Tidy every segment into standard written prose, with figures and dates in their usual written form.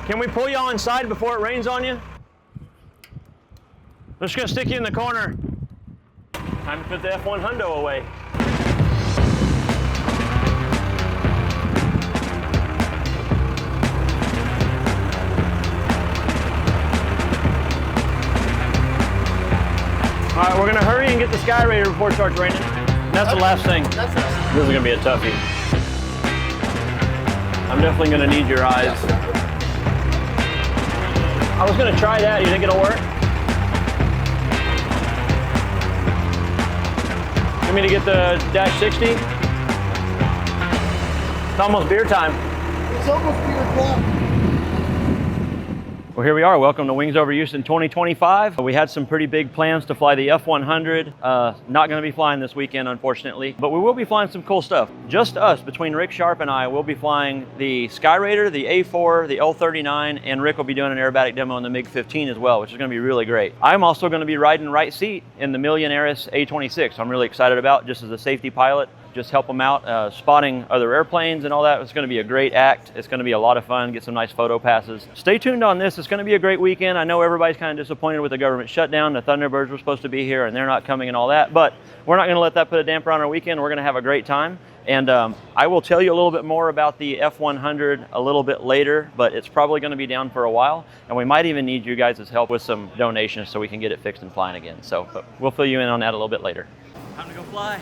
Can we pull y'all inside before it rains on you? I'm just gonna stick you in the corner. Time to put the F1 hundo away. All right, we're gonna hurry and get the Skyradar before it starts raining. That's the last thing. This is gonna be a toughie. I'm definitely gonna need your eyes. I was gonna try that. You think it'll work? You want me to get the dash 60? It's almost beer time. It's almost beer o'clock. Well, here we are. Welcome to Wings Over Houston 2025. We had some pretty big plans to fly the F100. Not going to be flying this weekend, unfortunately, but we will be flying some cool stuff. Just us, between Rick Sharp and I, will be flying the Skyradar, the A-4, the L-39, and Rick will be doing an aerobatic demo in the MiG-15 as well, which is going to be really great. I'm also going to be riding right seat in the Millionaire's A-26. I'm really excited about, just as a safety pilot. Just help them out, spotting other airplanes and all that. It's going to be a great act. It's going to be a lot of fun, get some nice photo passes. Stay tuned on this. It's going to be a great weekend. I know everybody's kind of disappointed with the government shutdown. The Thunderbirds were supposed to be here and they're not coming and all that, but we're not going to let that put a damper on our weekend. We're going to have a great time. And I will tell you a little bit more about the F100 a little bit later, but it's probably going to be down for a while. And we might even need you guys' help with some donations so we can get it fixed and flying again. So but we'll fill you in on that a little bit later. Time to go fly.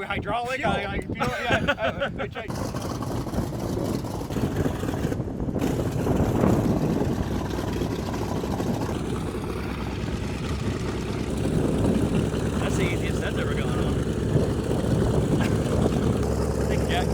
Hydraulic, I feel it, That's the easiest that's ever gone on. Thanks, Jack.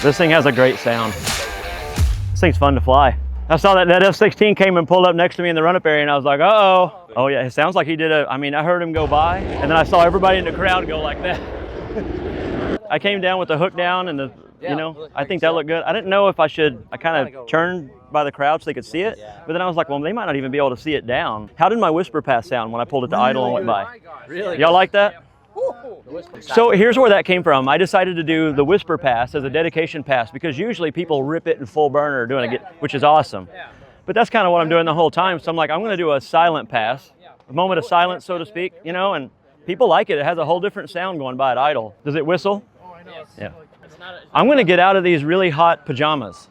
This thing has a great sound. This thing's fun to fly. I saw that F-16 came and pulled up next to me in the run-up area and I was like, uh-oh. Oh yeah, it sounds like he did I heard him go by and then I saw everybody in the crowd go like that. I came down with the hook down and I think that looked good. I didn't know if I kind of turned by the crowd so they could see it, but then I was like, well, they might not even be able to see it down. How did my whisper pass sound when I pulled it to idle and went by? Really? Y'all like that? So here's where that came from. I decided to do the whisper pass as a dedication pass because usually people rip it in full burner doing it, which is awesome. But that's kind of what I'm doing the whole time. So I'm like, I'm going to do a silent pass, a moment of silence, so to speak, and people like it. It has a whole different sound going by at idle. Does it whistle? Oh, I know. Yeah. I'm going to get out of these really hot pajamas.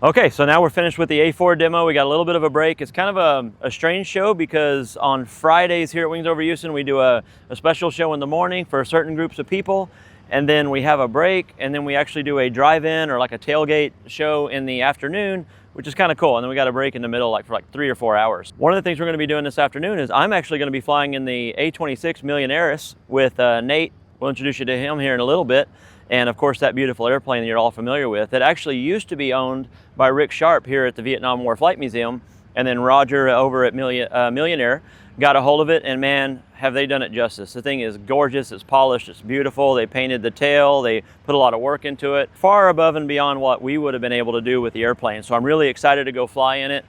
Okay, so now we're finished with the A4 demo. We got a little bit of a break. It's kind of a strange show because on Fridays here at Wings Over Houston, we do a special show in the morning for certain groups of people. And then we have a break, and then we actually do a drive-in or like a tailgate show in the afternoon, which is kind of cool. And then we got a break in the middle for 3 or 4 hours. One of the things we're going to be doing this afternoon is I'm actually going to be flying in the A-26 Millionaire's with Nate, We'll introduce you to him here in a little bit. And of course, that beautiful airplane that you're all familiar with, that actually used to be owned by Rick Sharp here at the Vietnam War Flight Museum. And then Roger over at Millionaire got a hold of it, and man, have they done it justice. The thing is gorgeous, it's polished, it's beautiful. They painted the tail, they put a lot of work into it, far above and beyond what we would have been able to do with the airplane. So I'm really excited to go fly in it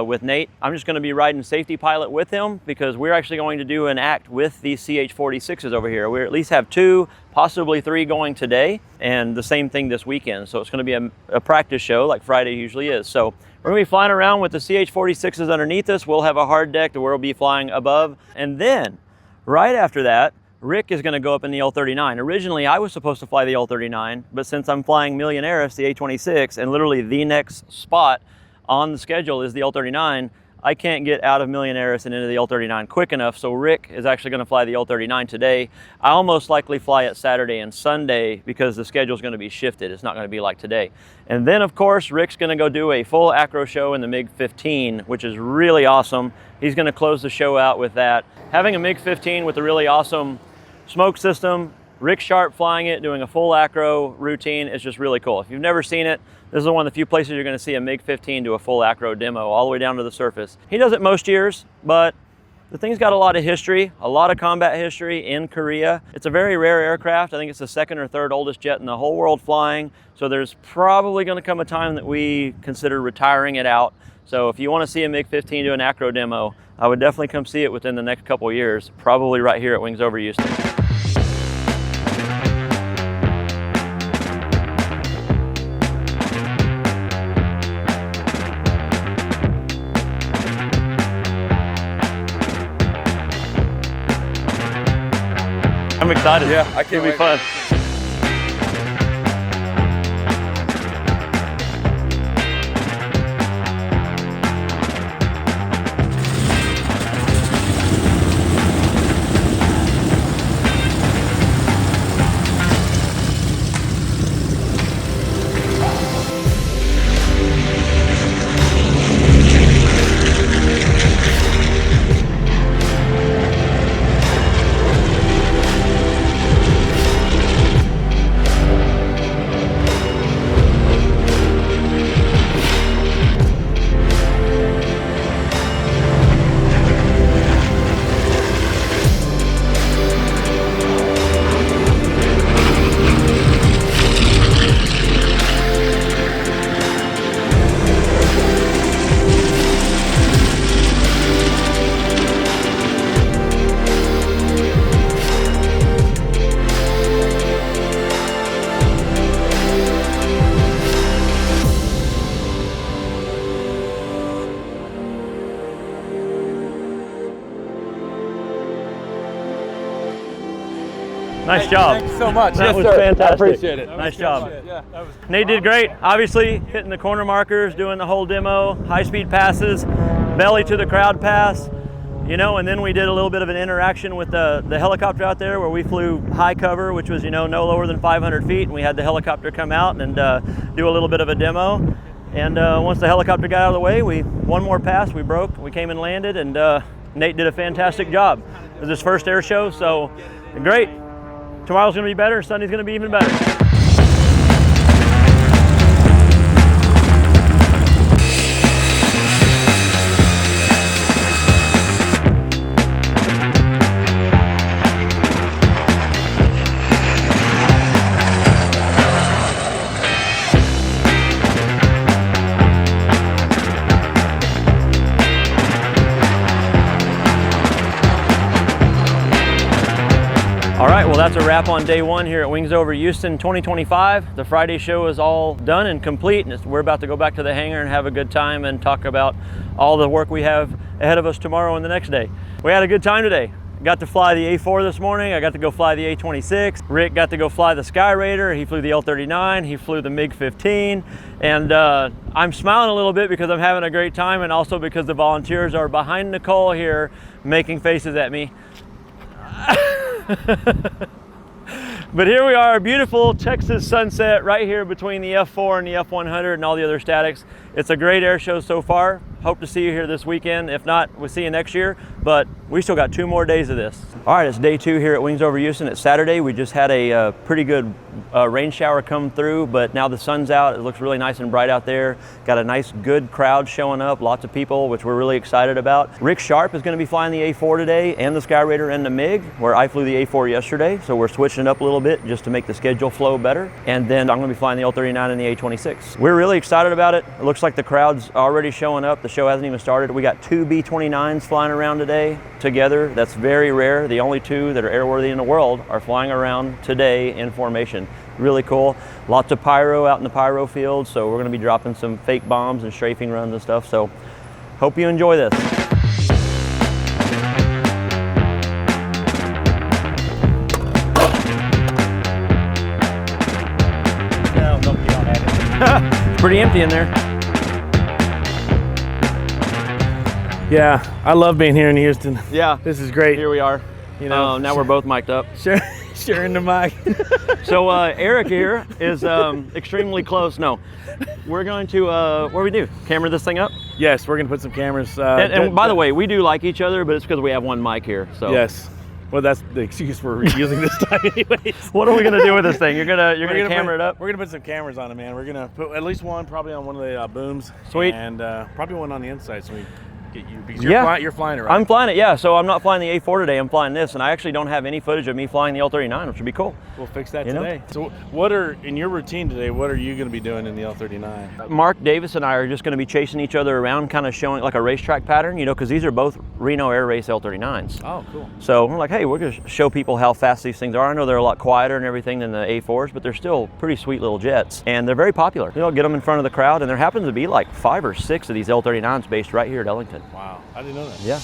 with Nate. I'm just gonna be riding safety pilot with him because we're actually going to do an act with these CH-46s over here. We at least have 2, possibly 3 going today, and the same thing this weekend. So it's gonna be a practice show like Friday usually is. So we're gonna be flying around with the CH-46s underneath us. We'll have a hard deck that we'll be flying above. And then, right after that, Rick is gonna go up in the L-39. Originally, I was supposed to fly the L-39, but since I'm flying Millionaire's, the A-26, and literally the next spot on the schedule is the L-39, I can't get out of Millionaire's and into the L-39 quick enough, so Rick is actually gonna fly the L-39 today. I'll most likely fly it Saturday and Sunday because the schedule's gonna be shifted. It's not gonna be like today. And then of course, Rick's gonna go do a full acro show in the MiG-15, which is really awesome. He's gonna close the show out with that. Having a MiG-15 with a really awesome smoke system, Rick Sharp flying it, doing a full acro routine is just really cool. If you've never seen it, this is one of the few places you're gonna see a MiG-15 do a full acro demo all the way down to the surface. He does it most years, but the thing's got a lot of history, a lot of combat history in Korea. It's a very rare aircraft. I think it's the 2nd or 3rd oldest jet in the whole world flying. So there's probably gonna come a time that we consider retiring it out. So if you wanna see a MiG-15 do an acro demo, I would definitely come see it within the next couple of years, probably right here at Wings Over Houston. I'm excited. Yeah, I can't It'll be wait. fun. Nice job. Thank you so much. That Yes, was sir. fantastic. I appreciate it. Nice job. Yeah, that was Nate did great. Obviously, hitting the corner markers, doing the whole demo, high-speed passes, belly to the crowd pass, you know, and then we did a little bit of an interaction with the helicopter out there where we flew high cover, which was, you know, no lower than 500 feet, and we had the helicopter come out and do a little bit of a demo. And once the helicopter got out of the way, one more pass, we broke, we came and landed, and Nate did a fantastic job. It was his first air show, so great. Tomorrow's gonna be better, Sunday's gonna be even better. All right, well that's a wrap on day one here at Wings Over Houston 2025. The Friday show is all done and complete, and we're about to go back to the hangar and have a good time and talk about all the work we have ahead of us tomorrow and the next day. We had a good time today. Got to fly the A-4 this morning. I got to go fly the A-26. Rick got to go fly the Sky Raider. He flew the L-39. He flew the MiG-15. And I'm smiling a little bit because I'm having a great time, and also because the volunteers are behind Nicole here making faces at me. But here we are, a beautiful Texas sunset right here between the F4 and the F100 and all the other statics. It's a great air show so far. Hope to see you here this weekend. If not, we'll see you next year. but we still got 2 more days of this. All right, it's day 2 here at Wings Over Houston. It's Saturday. We just had a pretty good rain shower come through, but now the sun's out. It looks really nice and bright out there. Got a nice, good crowd showing up, lots of people, which we're really excited about. Rick Sharp is going to be flying the A-4 today, and the Skyraider and the MiG, where I flew the A-4 yesterday, so we're switching it up a little bit just to make the schedule flow better. And then I'm going to be flying the L-39 and the A-26. We're really excited about it. It looks like the crowd's already showing up. The show hasn't even started. We got 2 B-29s flying around today together. That's very rare. The only 2 that are airworthy in the world are flying around today in formation. Really cool. Lots of pyro out in the pyro field, so we're going to be dropping some fake bombs and strafing runs and stuff. So hope you enjoy this. It's pretty empty in there. Yeah, I love being here in Houston. Yeah, This is great. here we are. You know, Now we're both mic'd up. sharing the mic. So Eric here is extremely close. No, we're going to, what do we do? Camera this thing up? Yes, we're gonna put some cameras. And by the way, we do like each other, but it's because we have one mic here. So Yes. Well, that's the excuse we're using this time anyways. what are we gonna do with this thing? You're gonna camera it up? We're gonna put some cameras on it, man. We're gonna put at least one probably on one of the booms. Sweet. And probably one on the inside so we get you, because Yeah. you're flying it, right? I'm flying it, yeah. So I'm not flying the A-4 today. I'm flying this, and I actually don't have any footage of me flying the L-39, which would be cool. We'll fix that You know? today. So what are, in your routine today, what are you gonna be doing in the L-39? Mark Davis and I are just going to be chasing each other around, kind of showing like a racetrack pattern, you know, because these are both Reno Air Race L-39s. Oh, cool. So we're like, hey, we're going to show people how fast these things are. I know they're a lot quieter and everything than the A-4s, but they're still pretty sweet little jets, and they're very popular. You know, get them in front of the crowd, and there happens to be like 5 or 6 of these L-39s based right here at Ellington. Wow, I didn't know that. Yeah.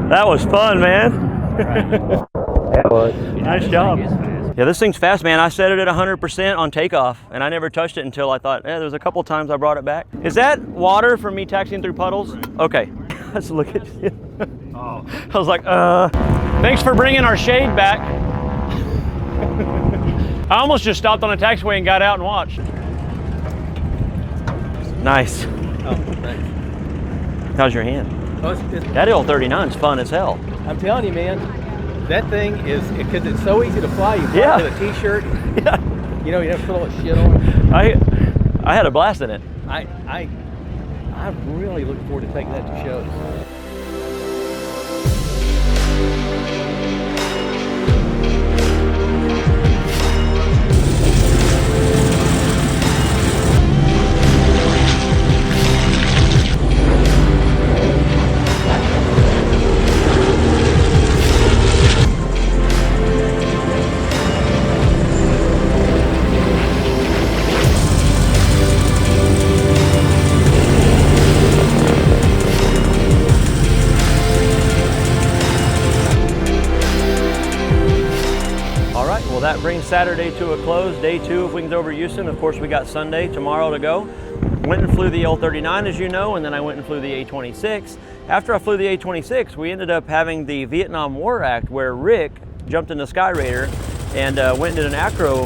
That was fun, man. That was. Nice job. Yeah, this thing's fast, man. I set it at 100% on takeoff, and I never touched it until I thought, yeah, there's a couple times I brought it back. Is that water from me taxiing through puddles? Okay, let's look at you. Oh. I was like, thanks for bringing our shade back. I almost just stopped on a taxiway and got out and watched. Nice. Oh, thanks. How's your hand? Oh, That L-39 is fun as hell. I'm telling you, man, that thing is, because it's so easy to fly. You fly Yeah. with a t-shirt. Yeah. You know, you have to put all that shit on. I had a blast in it. I'm really looking forward to taking that to shows. That brings Saturday to a close, day 2 of Wings Over Houston. Of course, we got Sunday, tomorrow to go. Went and flew the L-39, as you know, and then I went and flew the A-26. After I flew the A-26, we ended up having the Vietnam War Act, where Rick jumped in the Skyraider and went and did an acro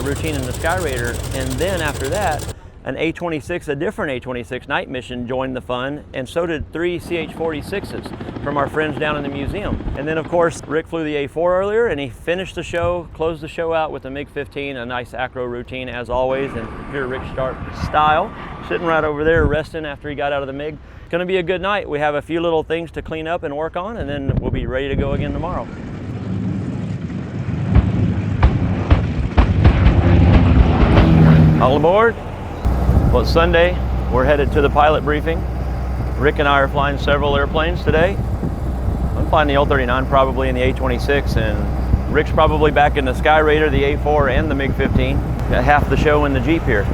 routine in the Skyraider. And then after that, an A-26, a different A-26 night mission joined the fun, and so did 3 CH-46s from our friends down in the museum. And then of course, Rick flew the A-4 earlier, and he finished the show, closed the show out with a MiG-15, a nice acro routine as always, and here Rick Sharp style, sitting right over there resting after he got out of the MiG. It's gonna be a good night. We have a few little things to clean up and work on, and then we'll be ready to go again tomorrow. All aboard. Well, it's Sunday. We're headed to the pilot briefing. Rick and I are flying several airplanes today. I'm flying the L-39 probably in the A-26, and Rick's probably back in the Skyraider, the A-4, and the MiG-15. Got half the show in the Jeep here.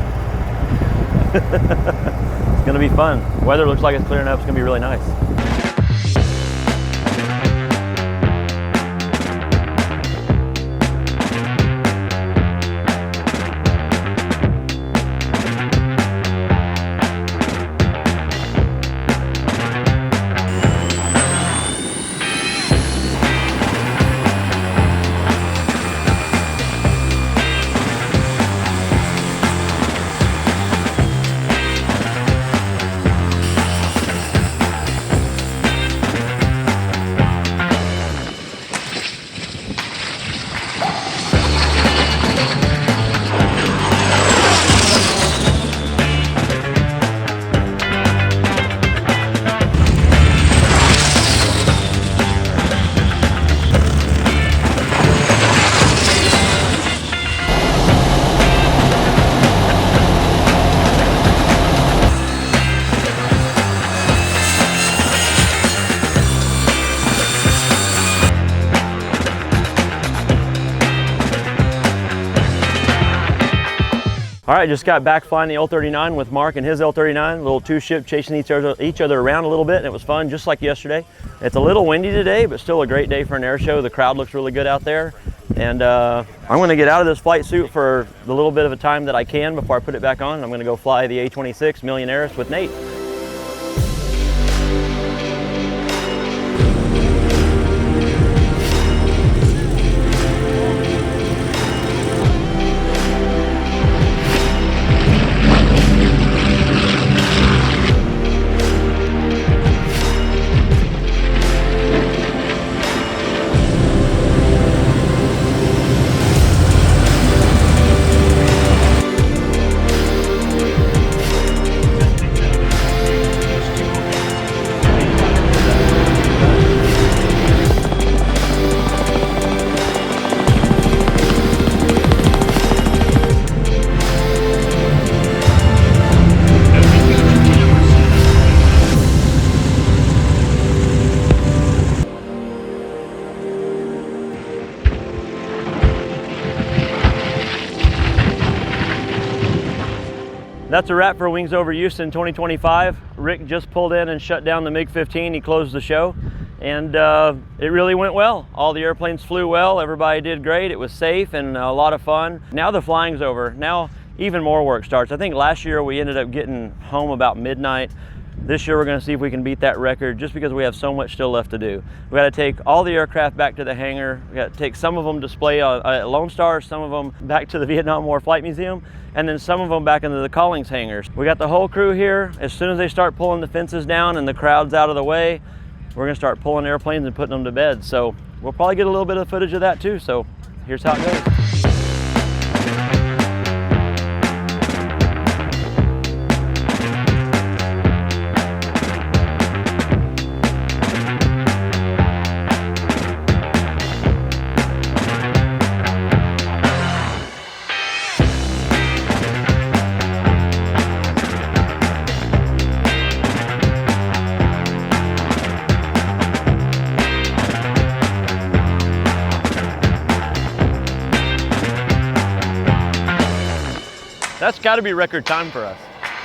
It's gonna be fun. Weather looks like it's clearing up. It's gonna be really nice. All right, just got back flying the L-39 with Mark and his L-39, a little two-ship chasing each other around a little bit, and it was fun, just like yesterday. It's a little windy today, but still a great day for an air show. The crowd looks really good out there, and I'm gonna get out of this flight suit for the little bit of a time that I can before I put it back on. I'm gonna go fly the A-26 Millionairis with Nate. That's a wrap for Wings Over Houston 2025. Rick just pulled in and shut down the MiG-15. He closed the show, and it really went well. All the airplanes flew well. Everybody did great. It was safe and a lot of fun. Now the flying's over. Now even more work starts. I think last year we ended up getting home about midnight. This year we're going to see if we can beat that record, just because we have so much still left to do. We got to take all the aircraft back to the hangar. We got to take some of them display at Lone Star, some of them back to the Vietnam War Flight Museum, and then some of them back into the Collings hangars. We got the whole crew here. As soon as they start pulling the fences down and the crowd's out of the way, we're going to start pulling airplanes and putting them to bed. So we'll probably get a little bit of footage of that too. So here's how it goes. That's got to be record time for us.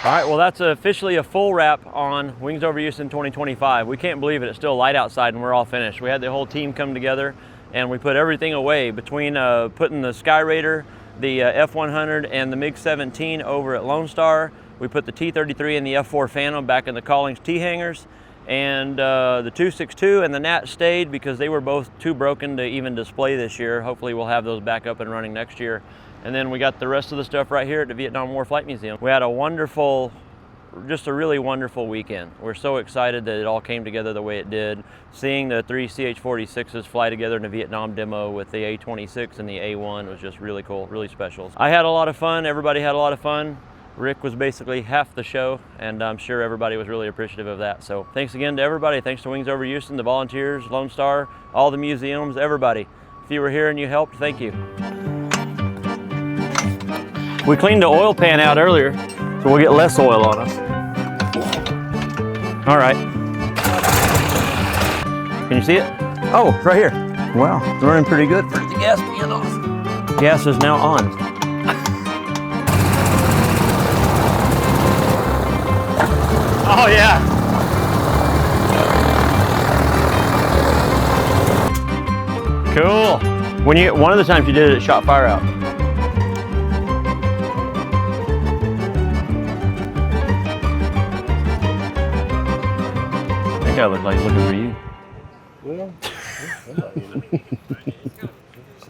All right, well, that's officially a full wrap on Wings Over Houston 2025. We can't believe it. It's still light outside and we're all finished. We had the whole team come together and we put everything away between putting the Skyraider, the F-100, and the MiG-17 over at Lone Star. We put the T-33 and the F-4 Phantom back in the Collings T hangars. And the 262 and the Nat stayed because they were both too broken to even display this year. Hopefully we'll have those back up and running next year. And then we got the rest of the stuff right here at the Vietnam War Flight Museum. We had a wonderful, just a really wonderful weekend. We're so excited that it all came together the way it did. Seeing the 3 CH-46s fly together in a Vietnam demo with the A-26 and the A-1 was just really cool, really special. I had a lot of fun, everybody had a lot of fun. Rick was basically half the show, and I'm sure everybody was really appreciative of that. So thanks again to everybody. Thanks to Wings Over Houston, the volunteers, Lone Star, all the museums, everybody. If you were here and you helped, thank you. We cleaned the oil pan out earlier, so we'll get less oil on us. All right. Can you see it? Oh, right here. Wow, it's running pretty good for the gas being off. Gas is now on. Oh yeah. Cool. One of the times you did it, it shot fire out. That guy looks like he's looking for you. Well,